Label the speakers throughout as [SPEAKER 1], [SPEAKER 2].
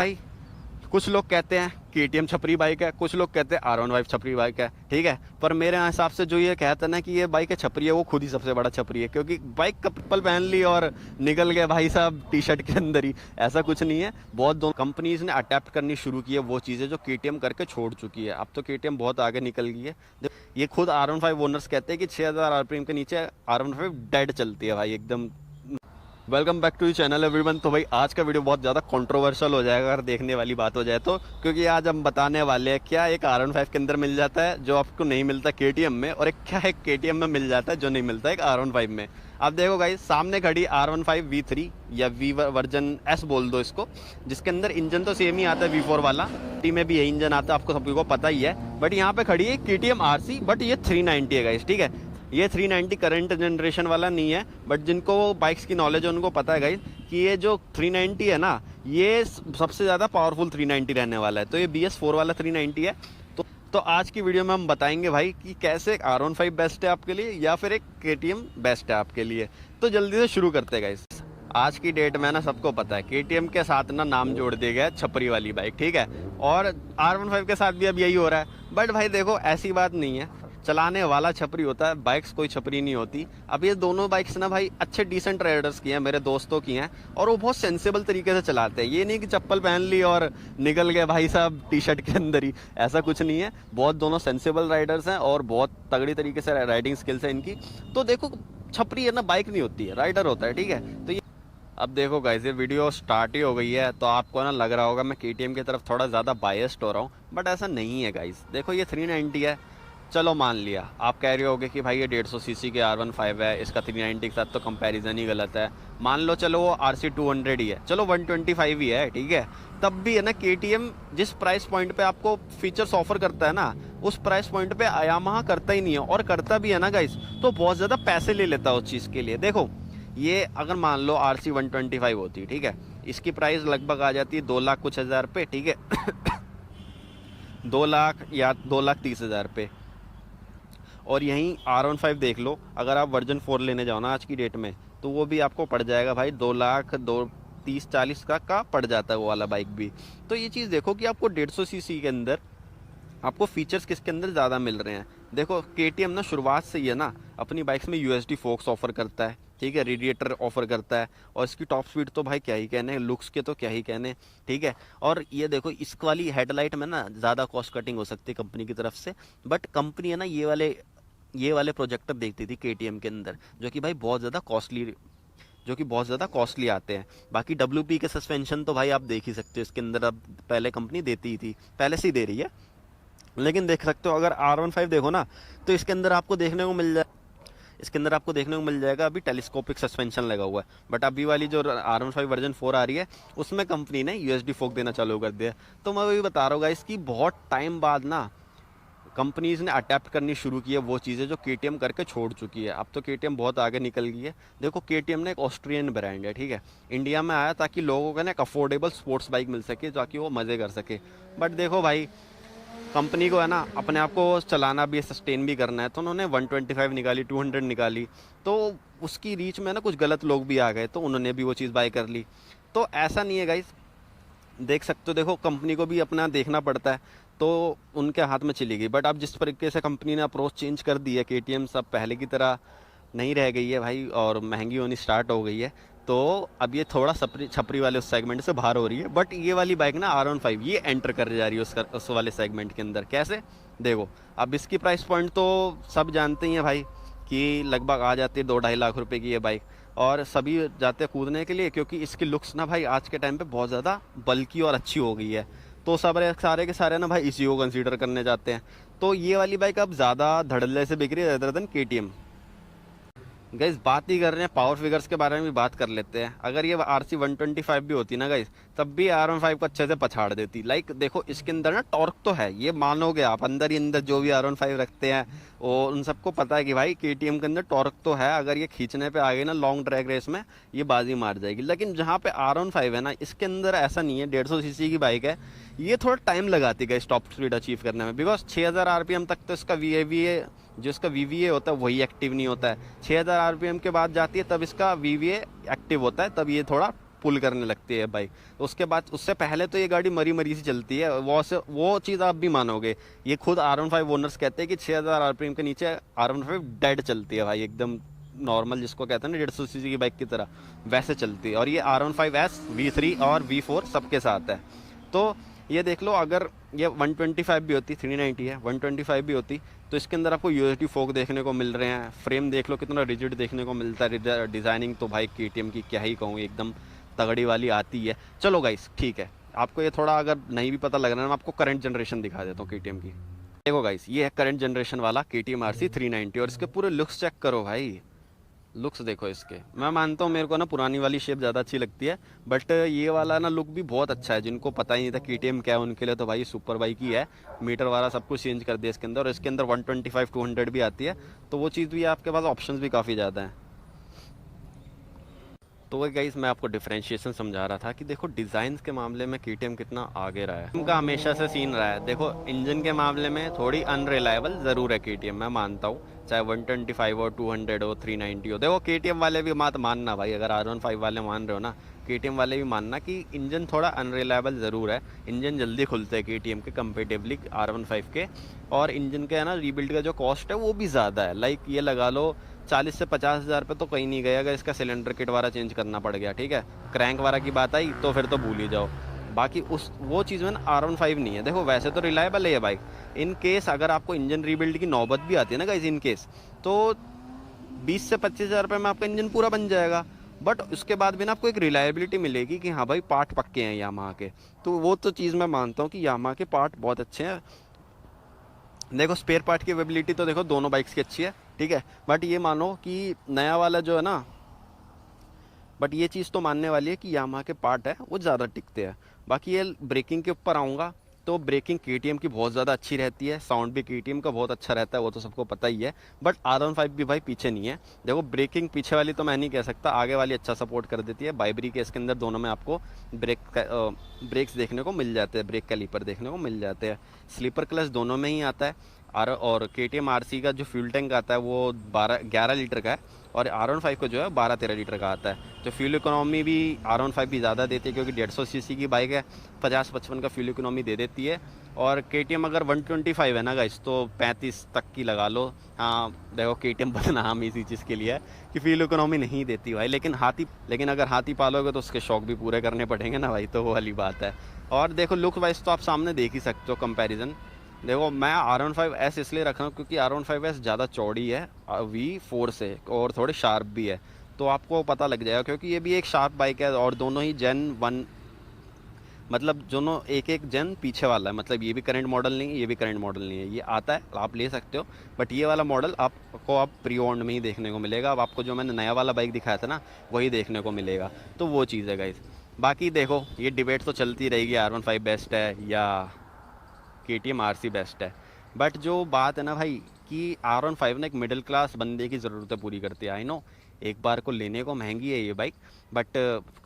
[SPEAKER 1] भाई कुछ लोग कहते हैं KTM छपरी बाइक है, कुछ लोग कहते हैं R15 छपरी बाइक है, ठीक है। पर मेरे हिसाब से जो ये कहता है ना कि ये बाइक है छपरी है, वो खुद ही सबसे बड़ा छपरी है, क्योंकि बाइक कपल पहन ली और निकल गए भाई साहब टी शर्ट के अंदर ही। ऐसा कुछ नहीं है। बहुत दोनों कंपनीज ने अडेप्ट करनी शुरू की है वो चीज़ें जो KTM करके छोड़ चुकी है। अब तो KTM बहुत आगे निकल गई है। ये खुद R15 ओनर्स कहते हैं कि 6000 RPM के नीचे R15 डेड चलती है भाई एकदम। Welcome back to channel everyone. तो भाई आज का वीडियो बहुत ज़्यादा कंट्रोवर्शियल हो जाएगा अगर देखने वाली बात हो जाए तो, क्योंकि आज हम बताने वाले हैं क्या एक R15 के अंदर मिल जाता है जो आपको नहीं मिलता KTM में, और एक क्या एक KTM में मिल जाता है जो नहीं मिलता एक R15 में। आप देखो गाइस, सामने खड़ी R15 V3 या V वर्जन S बोल दो इसको, जिसके अंदर इंजन तो सेम ही आता है V4 वाला, टी में भी यही इंजन आता है, आपको सभी को पता ही है। बट यहाँ पे खड़ी है KTM RC, बट ये 390 है गाइस, ठीक है। ये 390 करंट जनरेशन वाला नहीं है, बट जिनको बाइक्स की नॉलेज है उनको पता है गाइस कि ये जो 390 है ना, ये सबसे ज़्यादा पावरफुल 390 रहने वाला है। तो ये BS4 वाला 390 है। तो आज की वीडियो में हम बताएंगे भाई कि कैसे एक R15 बेस्ट है आपके लिए या फिर एक KTM बेस्ट है आपके लिए। तो जल्दी से शुरू करते हैं गाइस। आज की डेट में ना सबको पता है KTM के साथ ना नाम जोड़ दिया गया है छपरी वाली बाइक, ठीक है, और R15 के साथ भी अब यही हो रहा है। बट भाई देखो, ऐसी बात नहीं है, चलाने वाला छपरी होता है, बाइक्स कोई छपरी नहीं होती। अब ये दोनों बाइक्स ना भाई अच्छे डिसेंट राइडर्स की हैं, मेरे दोस्तों की हैं, और वो बहुत सेंसिबल तरीके से चलाते हैं। ये नहीं कि चप्पल पहन ली और निकल गए भाई साहब टी शर्ट के अंदर ही, ऐसा कुछ नहीं है। बहुत दोनों सेंसिबल राइडर्स हैं और बहुत तगड़ी तरीके से राइडिंग स्किल्स है इनकी। तो देखो, छपरी है ना, बाइक नहीं होती है, राइडर होता है, ठीक है। तो ये अब देखो गाइस, ये वीडियो स्टार्ट ही हो गई है तो आपको ना लग रहा होगा मैं KTM की तरफ थोड़ा ज़्यादा बायस्ड हो रहा हूँ, बट ऐसा नहीं है गाइस। देखो ये 390 है, चलो मान लिया। आप कह रहे होगे कि भाई ये 150 सीसी के R15 है, इसका 390 के साथ तो कंपैरिजन ही गलत है। मान लो चलो वो RC 200 ही है, चलो 125 ही है, ठीक है। तब भी है ना, KTM जिस प्राइस पॉइंट पे आपको फीचर्स ऑफर करता है ना, उस प्राइस पॉइंट पे यामाहा करता ही नहीं है। और करता भी है ना गाइस, तो बहुत ज़्यादा पैसे ले लेता है उस चीज़ के लिए। देखो, ये अगर मान लो RC 125 होती, ठीक है, इसकी प्राइस लगभग आ जाती है 2 लाख कुछ हज़ार पे, ठीक है 2 लाख या 2,30,000 पे। और यहीं R15 देख लो, अगर आप वर्जन 4 लेने जाओ ना आज की डेट में, तो वो भी आपको पड़ जाएगा भाई 2 लाख 30-40 का पड़ जाता है वो वाला बाइक भी। तो ये चीज़ देखो कि आपको 150 सीसी के अंदर आपको फीचर्स किसके अंदर ज़्यादा मिल रहे हैं। देखो KTM ना शुरुआत से ही है ना अपनी बाइक्स में USD फोक्स ऑफर करता है, ठीक है, रेडिएटर ऑफर करता है, और इसकी टॉप स्पीड तो भाई क्या ही कहने, लुक्स के तो क्या ही कहने, ठीक है। और ये देखो, इस वाली हेडलाइट में ना ज़्यादा कॉस्ट कटिंग हो सकती है कंपनी की तरफ से, बट कंपनी है ना ये वाले प्रोजेक्टर देखती थी KTM के अंदर, जो कि भाई बहुत ज़्यादा कॉस्टली आते हैं। बाकी WP के सस्पेंशन तो भाई आप देख ही सकते हो इसके अंदर, अब पहले कंपनी देती ही थी, पहले से ही दे रही है। लेकिन देख सकते हो अगर R15 देखो ना, तो इसके अंदर आपको देखने को मिल जाएगा अभी टेलीस्कोपिक सस्पेंशन लगा हुआ है। बट अभी वाली जो R15 वर्जन 4 आ रही है, उसमें कंपनी ने USD फोक देना चालू कर दिया। तो मैं वही बता रहा हूँ गाइस कि बहुत टाइम बाद ना कंपनीज ने अडेप्ट करनी शुरू की है वो चीज़ें जो KTM करके छोड़ चुकी है। अब तो KTM बहुत आगे निकल गई है। देखो, KTM ने एक ऑस्ट्रियन ब्रांड है, ठीक है, इंडिया में आया ताकि लोगों को ना एक अफोर्डेबल स्पोर्ट्स बाइक मिल सके ताकि वो मज़े कर सके। बट देखो भाई, कंपनी को है ना अपने आप को चलाना भी, सस्टेन भी करना है, तो उन्होंने 125 निकाली, 200 निकाली, तो उसकी रीच में ना कुछ गलत लोग भी आ गए, तो उन्होंने भी वो चीज़ बाय कर ली। तो ऐसा नहीं है गाइस, देख सकते हो, देखो कंपनी को भी अपना देखना पड़ता है, तो उनके हाथ में चली गई। बट अब जिस तरीके से कंपनी ने अप्रोच चेंज कर दी है, KTM सब पहले की तरह नहीं रह गई है भाई, और महंगी होनी स्टार्ट हो गई है। तो अब ये थोड़ा छपरी वाले उस सेगमेंट से बाहर हो रही है। बट ये वाली बाइक ना R15 ये एंटर कर जा रही है उस वाले सेगमेंट के अंदर। कैसे? देखो, अब इसकी प्राइस पॉइंट तो सब जानते ही हैं भाई कि लगभग आ जाती है 2-2.5 लाख रुपए की ये बाइक, और सभी जाते हैं कूदने के लिए, क्योंकि इसकी लुक्स ना भाई आज के टाइम पे बहुत ज़्यादा बल्की और अच्छी हो गई है। तो सब सारे के सारे ना भाई इसी को कंसीडर करने जाते हैं। तो ये वाली बाइक अब ज़्यादा धड़ल्ले से बिक रही है अदर देन KTM। गाइस, बात ही कर रहे हैं पावर फिगर्स के बारे में भी बात कर लेते हैं। अगर ये RC 125 भी होती ना गाइस, तब भी R15 को अच्छे से पछाड़ देती। लाइक देखो, इसके अंदर ना टॉर्क तो है, ये मानोगे आप, अंदर ही अंदर जो भी R15 रखते हैं वो उन सबको पता है कि भाई KTM के अंदर टॉर्क तो है। अगर ये खींचने पे आ गई ना लॉन्ग ड्रैग रेस में, ये बाजी मार जाएगी। लेकिन जहाँ पे R15 है ना, इसके अंदर ऐसा नहीं है। 150 सीसी की बाइक है, ये थोड़ा टाइम लगाती है टॉप स्पीड अचीव करने में, बिकॉज 6000 RPM तक तो इसका VAVA जो इसका VVA होता है वही एक्टिव नहीं होता है। 6000 RPM के बाद जाती है तब इसका VVA एक्टिव होता है, तब ये थोड़ा पुल करने लगती है बाइक। उसके बाद उससे पहले तो ये गाड़ी मरी मरी सी चलती है, वो चीज़ आप भी मानोगे। ये खुद R15 ओनर्स कहते हैं कि 6000 आरपीएम के नीचे R15 डेड चलती है भाई, एकदम नॉर्मल जिसको कहते हैं ना 150 सीसी की बाइक की तरह, वैसे चलती है। और ये R15S V3 और V4 सबके साथ है। तो ये देख लो, अगर ये 125 भी होती, 390 है, 125 भी होती, तो इसके अंदर आपको यूएसडी फोक देखने को मिल रहे हैं। फ्रेम देख लो कितना रिजिड देखने को मिलता है। डिज़ाइनिंग तो भाई KTM की क्या ही कहूँ, एकदम तगड़ी वाली आती है। चलो गाइस ठीक है, आपको ये थोड़ा अगर नहीं भी पता लग रहा है, मैं आपको करंट जनरेशन दिखा देता हूँ KTM की। देखो गाइस, ये है करंट जनरेशन वाला KTM RC 390 और इसके पूरे लुक्स चेक करो भाई। लुक्स देखो इसके, मैं मानता हूँ मेरे को ना पुरानी वाली शेप ज़्यादा अच्छी लगती है, बट ये वाला ना लुक भी बहुत अच्छा है। जिनको पता ही नहीं था KTM क्या है, उनके लिए तो भाई सुपर बाइक ही है। मीटर वाला सब कुछ चेंज कर दिया इसके अंदर, और इसके अंदर 125 200 भी आती है, तो वो चीज़ भी आपके पास ऑप्शंस भी काफ़ी ज़्यादा हैं। तो वही गाइस, मैं आपको डिफरेंशिएशन समझा रहा था कि देखो डिज़ाइन के मामले में KTM कितना आगे रहा है। उनका हमेशा से सीन रहा है। देखो इंजन के मामले में थोड़ी अनरिलायबल ज़रूर है KTM, मैं मानता हूँ, चाहे 125 हो, 200 हो, 390 हो। देखो KTM वाले भी मत मानना भाई, अगर R15 वाले मान रहे हो ना, KTM वाले भी मानना कि इंजन थोड़ा अनरिलायबल ज़रूर है। इंजन जल्दी खुलते हैं KTM के कंपेरेटिवली R15 के, और इंजन के है ना रीबिल्ड का जो कॉस्ट है वो भी ज़्यादा है। लाइक ये लगा लो 40 से 50 हज़ार पे तो कहीं नहीं गए अगर इसका सिलेंडर किट वाला चेंज करना पड़ गया, ठीक है। क्रैंक वाला की बात आई तो फिर तो भूल ही जाओ। बाकी वो चीज़ में ना R15 नहीं है। देखो वैसे तो रिलायबल है ये बाइक, इन केस अगर आपको इंजन रीबिल्ड की नौबत भी आती है ना गाइस, इन केस तो 20 से 25 हज़ार रुपये में आपका इंजन पूरा बन जाएगा। बट उसके बाद भी ना आपको एक रिलायबिलिटी मिलेगी कि हाँ भाई पार्ट पक्के हैं यामाहा के। तो वो तो चीज़ मैं मानता हूँ कि यामाहा के पार्ट बहुत अच्छे हैं। देखो स्पेयर पार्ट की अवेबिलिटी तो देखो दोनों बाइक्स की अच्छी है, ठीक है। बट ये मानो कि नया वाला जो है ना, बट ये चीज़ तो मानने वाली है कि यामाहा के पार्ट है वो ज़्यादा टिकते हैं। बाकी ये ब्रेकिंग के ऊपर आऊँगा तो ब्रेकिंग KTM की बहुत ज़्यादा अच्छी रहती है, साउंड भी KTM का बहुत अच्छा रहता है, वो तो सबको पता ही है। बट R15 भी भाई पीछे नहीं है। देखो ब्रेकिंग पीछे वाली तो मैं नहीं कह सकता, आगे वाली अच्छा सपोर्ट कर देती है। बाइबरी के इसके अंदर दोनों में आपको ब्रेक्स देखने को मिल जाते हैं, ब्रेक कैलिपर देखने को मिल जाते हैं। स्लीपर क्लच दोनों में ही आता है। और KTM RC का जो फ्यूल टैंक आता है वो 11 लीटर का है, और R15 को जो है 12-13 लीटर का आता है। जो फ्यूल इकोनॉमी भी R15 भी ज़्यादा देती है, क्योंकि 150 सीसी की बाइक है, 50-55 का फ्यूल इकोनॉमी दे देती है। और KTM अगर 125 है ना गाइस, तो 35 तक की लगा लो। हाँ देखो KTM बदनाम इसी चीज़ के लिए है कि फ्यूल इकोनॉमी नहीं देती भाई, लेकिन अगर हाथी पालोगे तो उसके शौक भी पूरे करने पड़ेंगे ना भाई, तो वो वाली बात है। और देखो लुक वाइज तो आप सामने देख ही सकते हो कंपैरिजन। देखो मैं R15S इसलिए रख रहा हूँ क्योंकि R15S ज़्यादा चौड़ी है V4 से, और थोड़ी शार्प भी है, तो आपको पता लग जाएगा। क्योंकि ये भी एक शार्प बाइक है, और दोनों ही Gen 1, मतलब दोनों एक जेन पीछे वाला है। मतलब ये भी करंट मॉडल नहीं है, ये भी करंट मॉडल नहीं है। ये आता है आप ले सकते हो, बट ये वाला मॉडल आपको आप प्री ओन्ड में ही देखने को मिलेगा। अब आपको जो मैंने नया वाला बाइक दिखाया था ना, वही देखने को मिलेगा। तो वो चीज़ है गाइस। बाकी देखो ये डिबेट तो चलती रहेगी, R15 बेस्ट है या KTM RC बेस्ट है। बट जो बात है ना भाई कि R15 ना एक मिडिल क्लास बंदे की ज़रूरतें पूरी करती है। आई नो एक बार को लेने को महंगी है ये बाइक, बट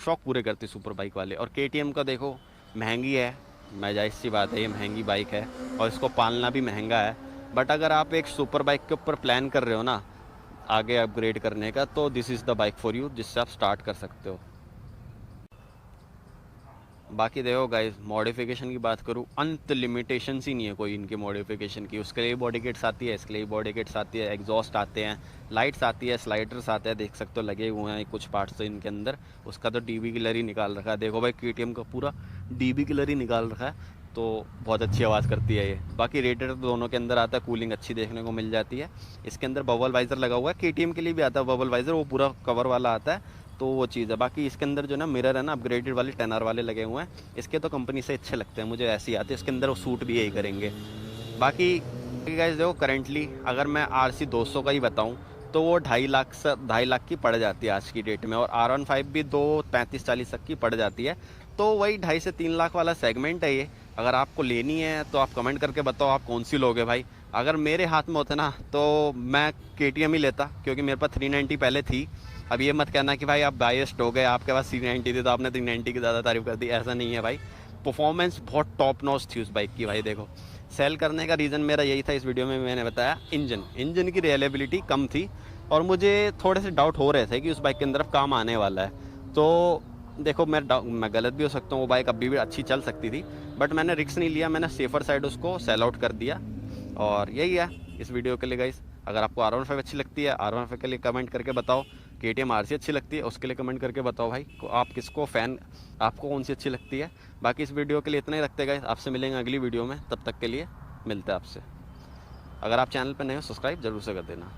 [SPEAKER 1] शौक पूरे करती सुपर बाइक वाले। और KTM का देखो महंगी है, मैं जाहिर सी बात है ये महंगी बाइक है, और इसको पालना भी महंगा है। बट अगर आप एक सुपर बाइक के ऊपर प्लान कर रहे हो ना आगे अपग्रेड करने का, तो this is the bike for you, जिससे आप स्टार्ट कर सकते हो। बाकी देखो गाइस, मॉडिफिकेशन की बात करूँ, अंत लिमिटेशंस ही नहीं है कोई इनके मॉडिफिकेशन की। उसके लिए बॉडी किट्स आती है, इसके लिए बॉडी किट्स आती है, एग्जॉस्ट आते हैं, लाइट्स आती है, स्लाइडर्स आते हैं, देख सकते हो लगे हुए हैं कुछ पार्ट्स तो इनके अंदर। उसका तो DB किलर ही निकाल रखा है। देखो भाई KTM का पूरा DB किलर ही निकाल रखा है, तो बहुत अच्छी आवाज़ करती है ये। बाकी रेडिएटर तो दोनों के अंदर आता है, कूलिंग अच्छी देखने को मिल जाती है। इसके अंदर बबल वाइज़र लगा हुआ है, KTM के लिए भी आता है बबल वाइज़र, वो पूरा कवर वाला आता है, तो वो चीज़ है। बाकी इसके अंदर जो ना मिरर है ना अपग्रेडेड वाले 10R वाले लगे हुए हैं। इसके तो कंपनी से अच्छे लगते हैं मुझे, ऐसे ही आते हैं। इसके अंदर वो सूट भी यही करेंगे। बाकी गाइस देखो करंटली अगर मैं RC 200 का ही बताऊं तो वो 2.5 लाख की पड़ जाती है आज की डेट में, और R15 भी 2.35-40 तक की पड़ जाती है। तो वही 2.5 से 3 लाख वाला सेगमेंट है ये। अगर आपको लेनी है तो आप कमेंट करके बताओ आप कौन सी लोगे भाई। अगर मेरे हाथ में होते ना तो मैं KTM ही लेता, क्योंकि मेरे पास 390 पहले थी। अब ये मत कहना कि भाई आप बायस्ड हो गए, आपके पास 390 थी तो आपने 390 की ज़्यादा तारीफ कर दी, ऐसा नहीं है भाई। परफॉर्मेंस बहुत टॉप नॉच थी उस बाइक की भाई। देखो सेल करने का रीज़न मेरा यही था, इस वीडियो में मैंने बताया, इंजन की रिलायबिलिटी कम थी, और मुझे थोड़े से डाउट हो रहे थे कि उस बाइक के अंदर काम आने वाला है। तो देखो मैं गलत भी हो सकता हूँ, वो बाइक अभी भी अच्छी चल सकती थी, बट मैंने रिस्क नहीं लिया, मैंने सेफर साइड उसको सेल आउट कर दिया। और यही है इस वीडियो के लिए गाइस। अगर आपको R15 अच्छी लगती है, R15 के लिए कमेंट करके बताओ। KTM RC अच्छी लगती है, उसके लिए कमेंट करके बताओ भाई आप किसको फ़ैन, आपको कौन सी अच्छी लगती है। बाकी इस वीडियो के लिए इतना ही रखते हैं गाइस, आपसे मिलेंगे अगली वीडियो में, तब तक के लिए मिलते हैं आपसे। अगर आप चैनल पर नए हो सब्सक्राइब जरूर से कर देना।